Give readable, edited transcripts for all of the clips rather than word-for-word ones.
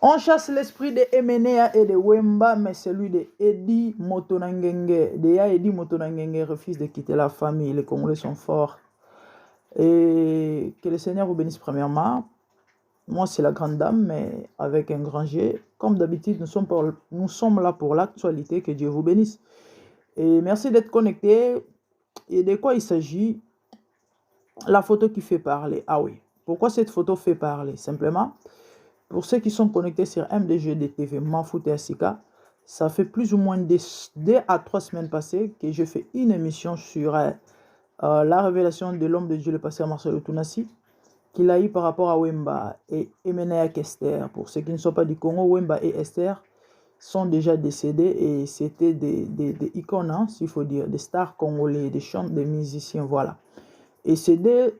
On chasse l'esprit de Emenea et de Wemba, mais celui de Edi Motonangenge. Déjà, Edi Motonangenge refuse de quitter la famille. Les Congolais sont forts. Et que le Seigneur vous bénisse premièrement. Moi, c'est la grande dame, mais avec un grand G. Comme d'habitude, nous sommes là pour l'actualité. Que Dieu vous bénisse. Et merci d'être connecté. Et de quoi il s'agit? La photo qui fait parler. Ah oui. Pourquoi cette photo fait parler? Simplement, pour ceux qui sont connectés sur MDGDTV, Manfout et Asika, ça fait plus ou moins 2 à 3 semaines passées que je fais une émission sur la révélation de l'homme de Dieu, le pasteur Marcelo Tounassi, qu'il a eu par rapport à Wemba et Emenea Esther. Pour ceux qui ne sont pas du Congo, Wemba et Esther sont déjà décédés et c'était des icônes, hein, s'il faut dire, des stars congolais, des chanteurs, des musiciens, voilà. Et ces deux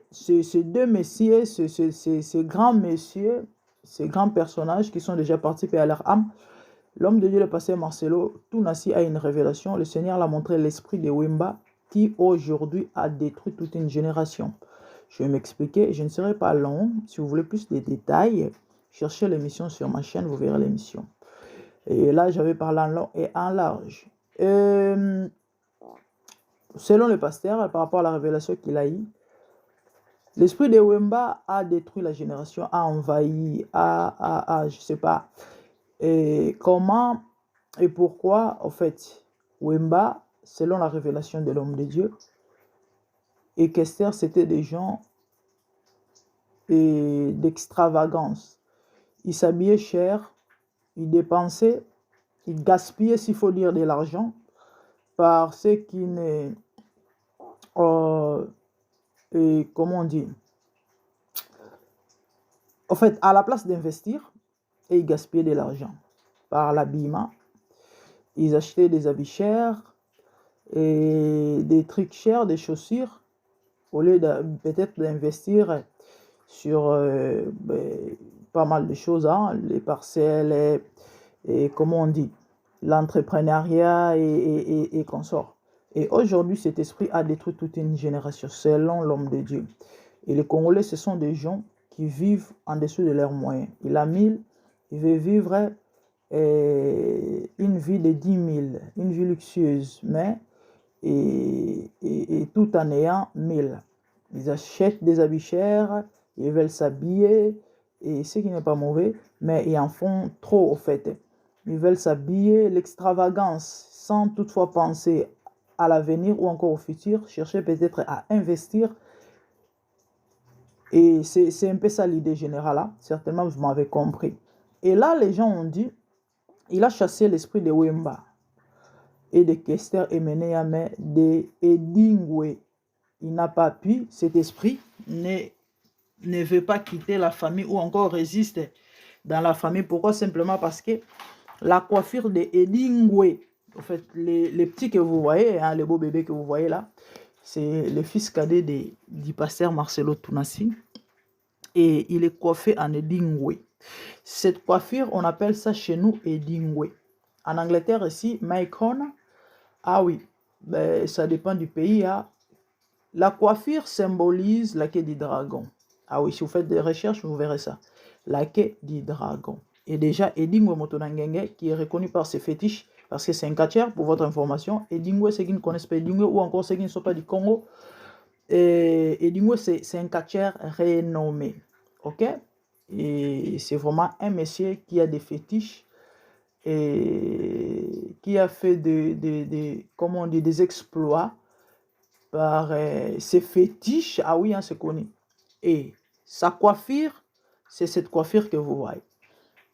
messieurs, ces grands messieurs, ces grands personnages qui sont déjà partis à leur âme, l'homme de Dieu, le pasteur Marcelo Tounassi, a une révélation. Le Seigneur l'a montré l'esprit de Wemba qui aujourd'hui a détruit toute une génération. Je vais m'expliquer, je ne serai pas long. Si vous voulez plus de détails, cherchez l'émission sur ma chaîne, vous verrez l'émission. Et là, j'avais parlé en long et en large. Selon le pasteur, par rapport à la révélation qu'il a eue, l'esprit de Wemba a détruit la génération, a envahi, je ne sais pas. Et comment et pourquoi, en fait, Wemba, selon la révélation de l'homme de Dieu, et qu'Esther, c'était des gens d'extravagance. Ils s'habillaient cher, ils dépensaient, ils gaspillaient, s'il faut dire, de l'argent, par ce qui n'est... et comment on dit? En fait, à la place d'investir, et ils gaspillaient de l'argent par l'habillement. Ils achetaient des habits chers et des trucs chers, des chaussures, au lieu de peut-être d'investir sur pas mal de choses, hein, les parcelles et comment on dit, l'entrepreneuriat et consorts. Et aujourd'hui, cet esprit a détruit toute une génération, selon l'homme de Dieu. Et les Congolais, ce sont des gens qui vivent en dessous de leurs moyens. Il a 1000, il veut vivre une vie de 10 000, une vie luxueuse, mais et tout en ayant 1000. Ils achètent des habits chers, ils veulent s'habiller, et ce qui n'est pas mauvais, mais ils en font trop au fait. Ils veulent s'habiller, l'extravagance, sans toutefois penser à l'avenir ou encore au futur, chercher peut-être à investir. Et c'est un peu ça l'idée générale, hein? Certainement vous m'avez compris. Et là, les gens ont dit, il a chassé l'esprit de Wemba et de Kester Emenea, mais de Edingwe. Il n'a pas pu, cet esprit ne veut pas quitter la famille ou encore résiste dans la famille. Pourquoi? Simplement parce que la coiffure de Edingwe, en fait, les petits que vous voyez, hein, les beaux bébés que vous voyez là, c'est le fils cadet du pasteur Marcelo Tounassi. Et il est coiffé en Edingwe. Cette coiffure, on appelle ça chez nous Edingwe. En Angleterre, ici, Maicon, ah oui, ben, ça dépend du pays. Hein. La coiffure symbolise la queue du dragon. Ah oui, si vous faites des recherches, vous verrez ça. La queue du dragon. Et déjà, Edingwe Motonangenge, qui est reconnu par ses fétiches, parce que c'est un catcher, pour votre information. Edingwe, ceux qui ne connaissent pas Edingwe, ou encore ceux qui ne sont pas du Congo, Edingwe, c'est un catcher renommé. Ok? Et c'est vraiment un monsieur qui a des fétiches et qui a fait comment on dit, des exploits par ses fétiches. Ah oui, hein, c'est connu. Et sa coiffure, c'est cette coiffure que vous voyez,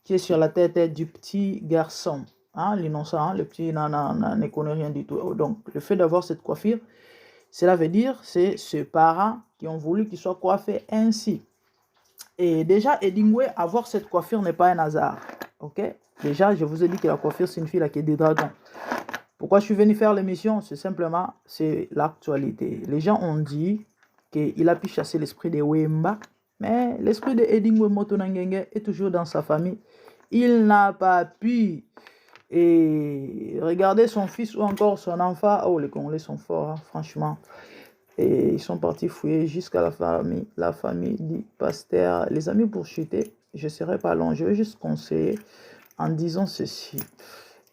qui est sur la tête du petit garçon. Hein, l'innocent, hein, le petit ne connaît rien du tout. Donc, le fait d'avoir cette coiffure, cela veut dire c'est ses parents qui ont voulu qu'il soit coiffé ainsi. Et déjà, Edingwe, avoir cette coiffure n'est pas un hasard. Ok? Déjà, je vous ai dit que la coiffure signifie la queue des dragons. Pourquoi je suis venu faire l'émission? C'est simplement, c'est l'actualité. Les gens ont dit qu'il a pu chasser l'esprit de Wemba, mais l'esprit de Edingwe Motonangenge est toujours dans sa famille. Il n'a pas pu regarder son fils ou encore son enfant. Oh, les Congolais sont forts, hein, franchement. Et ils sont partis fouiller jusqu'à la famille du pasteur, les amis pour chuter. je ne serai pas long, je vais juste conseiller en disant ceci.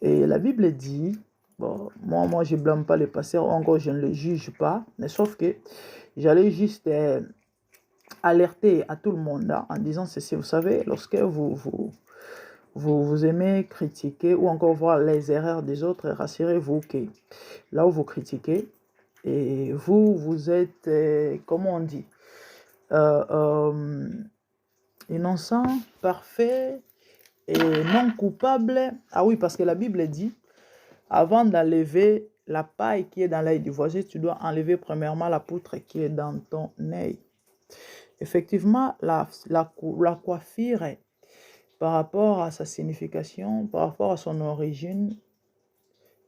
Et la Bible dit, bon, moi je ne blâme pas les pasteurs, encore je ne les juge pas, mais sauf que j'allais juste alerter à tout le monde en disant ceci. Vous savez, lorsque vous aimez critiquer ou encore voir les erreurs des autres, rassurez-vous que là où vous critiquez, et vous êtes, comment on dit, innocent, parfait et non coupable. Ah oui, parce que la Bible dit, avant d'enlever la paille qui est dans l'œil du voisin, tu dois enlever premièrement la poutre qui est dans ton œil. Effectivement, la coiffure, par rapport à sa signification, par rapport à son origine,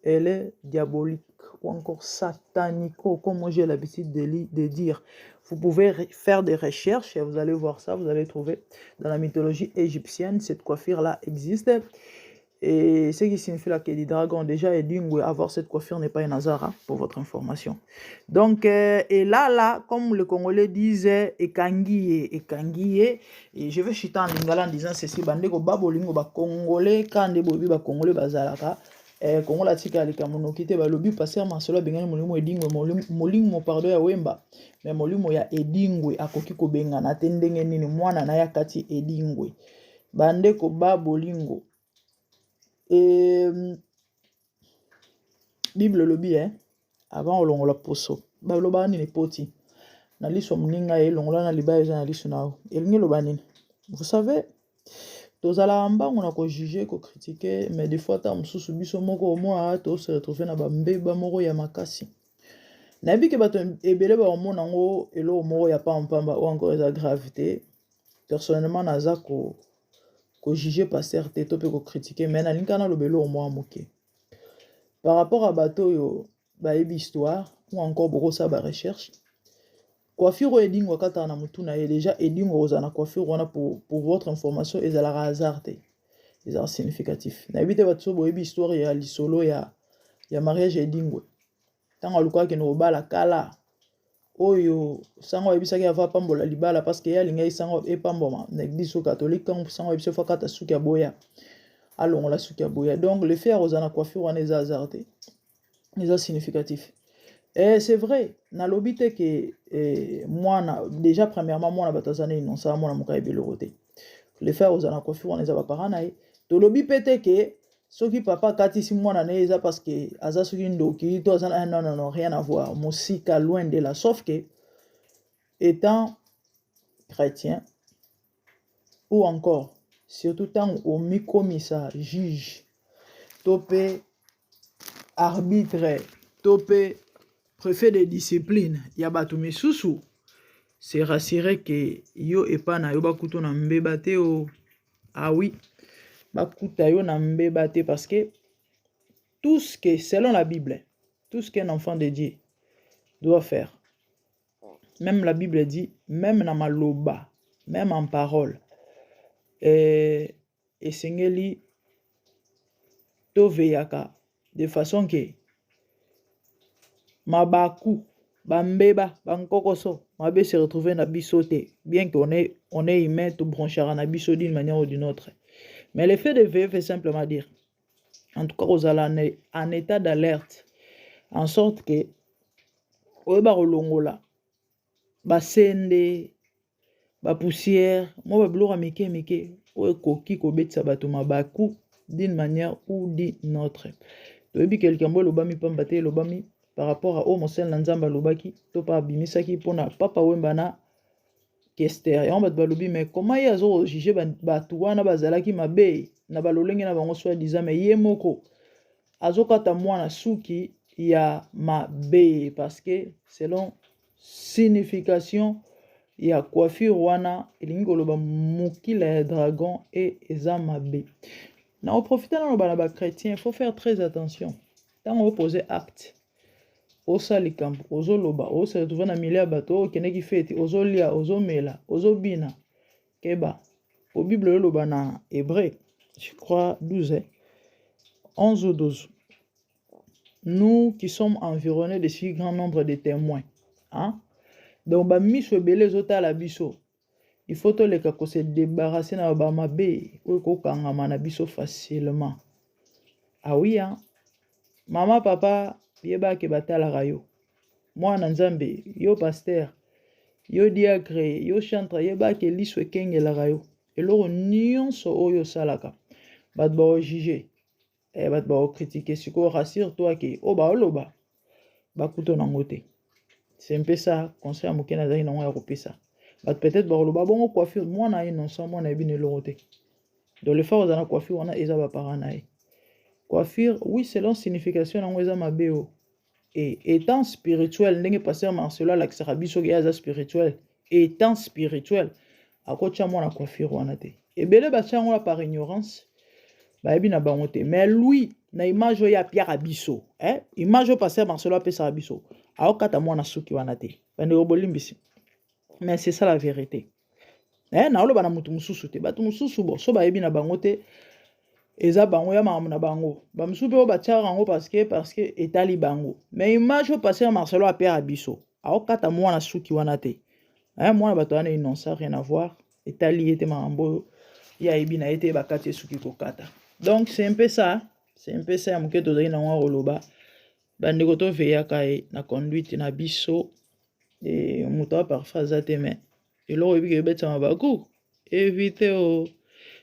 elle est diabolique ou encore satanique, comme moi j'ai l'habitude de dire. Vous pouvez faire des recherches et vous allez voir ça, vous allez trouver dans la mythologie égyptienne, cette coiffure-là existe. Et ce qui signifie là que les dragons déjà est dingue, avoir cette coiffure n'est pas un hasard, hein, pour votre information. Donc, et là, comme le Congolais disait, ekangiye, et je vais chuter en lingala en disant ceci, bandeko babolingo ba Congolais, quand des bobi ba Congolais bazalaka, Kongola tika alika monokite ba lobi passer masolo bengani molimo edingwe molimo pardon ya wemba, mais molimo ya edingwe akoki ko bengana te ndenge nini mwana na ya kati edingwe. Bandeko babolingo. Et Bible lobi avant olongola poso ba loba nini poti na liso mninga longola na liba eza na liso nao elingi loba nini. Vous savez, tozala mbango na ko juger ko critiquer, mais des fois ta mususu biso moko au moins to se retrouver na ba mbeba moko ya makasi na bi ke bato ebele ba omona ngo elo moko ya pampamba ou encore eza gravité. Personnellement naza ko juger pasteur te to pe ko critiquer, mais na linkana lobelo au moins moke par rapport à bateau yo ba histoire ou encore beaucoup ça ba recherche. Coiffure edingo kata na mutu na ye déjà edingo ozana coiffure wana pour votre information et la hasard te ezala significatif na bité bato bo histoire ya lisolo ya mariage edingo tanga luka ke no bala kala oyo sango ebisaki ava pambola libala parce que ya linga sango epamboma na église catholique quand sango ebise fa kata suki ya boya alongo la suki ya boya. Donc le faire ozana coiffure wana eza hasard te eza significatif. Et c'est vrai, na lobite que moi déjà premièrement moi na batazane non ça moi na muka ebelorote. Le faire aux ana coiffure on les a parents na to lobi pete que soki papa kati si moi na eza parce que aza soki ndoki to azana non rien à voir. Musika loin de là, sauf que étant chrétien ou encore surtout tant au mi-commissar juge topé arbitre topé préfet de discipline ya bato misusu, c'est rassuré que yo epa na yo bakuto na mbeba te o. Ah oui, bakuta yo na mbeba te parce que tout ce que, selon la Bible, tout ce qu'un enfant de Dieu doit faire, même la Bible dit, même na maloba, même en parole, et sengeli to veyaka de façon que mabaku bambeba bankokoso mabe se retrouver na biso te, bien qu'on est humain tout branchera na biso d'une manière ou d'une autre, mais le fait de veiller veut simplement dire en tout cas aux alane en état d'alerte en sorte que oyeba kolongola basende ba poussière mo ba biloko mike oyo koki kobetisa bato mabaku d'une manière ou d'une autre. Toyebi quelqu'un bo lobami pamba te lobami par rapport à Mosel Nzamba lobaki to pa bimisaki pona papa wemba na Kester et on bat balobi mais comment y azo juger bato wana bazalaki mabe na balolenge na bango soit disant mais ye moko azokata mwana suki ya mabe parce que selon signification ya coiffure wana elingi koloba mokila ya dragon et eza mabe. Na au profiter na ba chrétien, il faut faire très attention. Tant on poser acte osa likambo ozoloba osa retrouver na milieu ya bato kene ki feti ozolia ozomela ozobina keba au Bible loba na Hébreu je crois 12 11 ou 12. Nous qui sommes environnés de si grand nombre de témoins, hein? Donc ba miso belé zota la biso il faut se débarrasser na bamabe oyo kokangama na biso facilement. Ah oui, hein? Mama, papa, yebake batalaka yo. Mwana nzambe, yo pasteur, yo diacre, yo chantre, yebake liso ekengelaka yo. Eloko nyonso oyo salaka. Bat ba juger. Bat ba critiquer. Siko rassure-toi que o ba oloba. Ba kuto nango te. C'est un peu ça, conseil à moké nazali nango ya kopesa. Peut-être ba oloba bongo coiffure, mwana innocent, mwana ebine eloko te. Donc le fait ozana coiffure wana eza ba parents na ye. Coiffure, oui, selon signification nango eza mabeo. Et étant spirituel, ndenge pasteur Marcelo alakisaka biso ke aza spirituel, étant spirituel, akotia mwana coiffure wana te. Ebele batia yango par ignorance, bayebi na bango te. Mais lui, na image oyo apiaka biso, image oyo pasteur Marcelo apesaka biso, aokata mwana suki wana te. Bandeko bolimbisi. Mais c'est ça la vérité. Na oloba na mutu mususu te, batu mususu bo, so bayebi na bango te, eza bango ya mamu na bango. Ba mususu pe batia rango parce que etali bango. Mais image oyo pasteur Marcelo apiaka biso, aokata mwana suki wana te. Mwana bato wana innocent, rien à voir. Etali ete mambo ya ebi na ete bakati suki kokata. Donc c'est un peu ça, ya moke tozali na ngwa koloba. Bandeko to veyaka na conduite na biso et muto parfois aza te mais eloko ebi ke betsa mabaku. Évitez oh.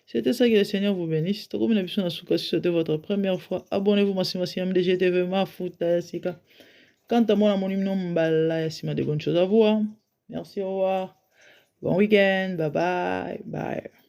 C'était ça, que le Seigneur vous bénisse. Si c'était votre première fois, abonnez-vous massivement à MDGTV, ma fouta sika. Quant à moi, mon nom mbala sima de bonnes choses à vous. Merci, au revoir. Bon week-end, bye bye.